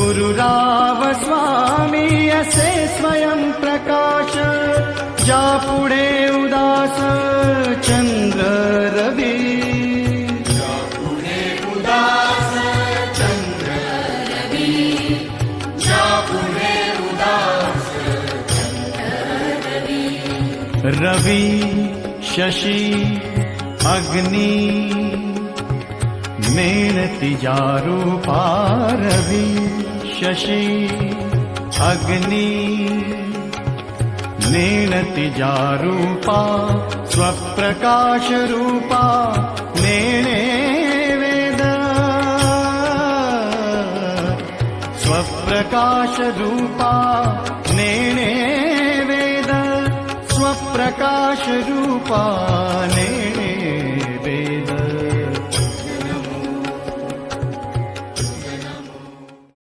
गुरुराव स्वामी असे स्वयं प्रकाश, ज्यापुढे उदास चंद्र रवी. ज्यापुढे उदास चंद्र रवी, ज्यापुढे उदास चंद्र रवी. रवी शशी अग्नि मेणती रूपा. रवी शशी अग्नि नेणती रूपा. स्वप्रकाश रूपा नेणे वेद. स्वप्रकाश रूपा नेणे वेद. स्वप्रकाश रूपा नेणे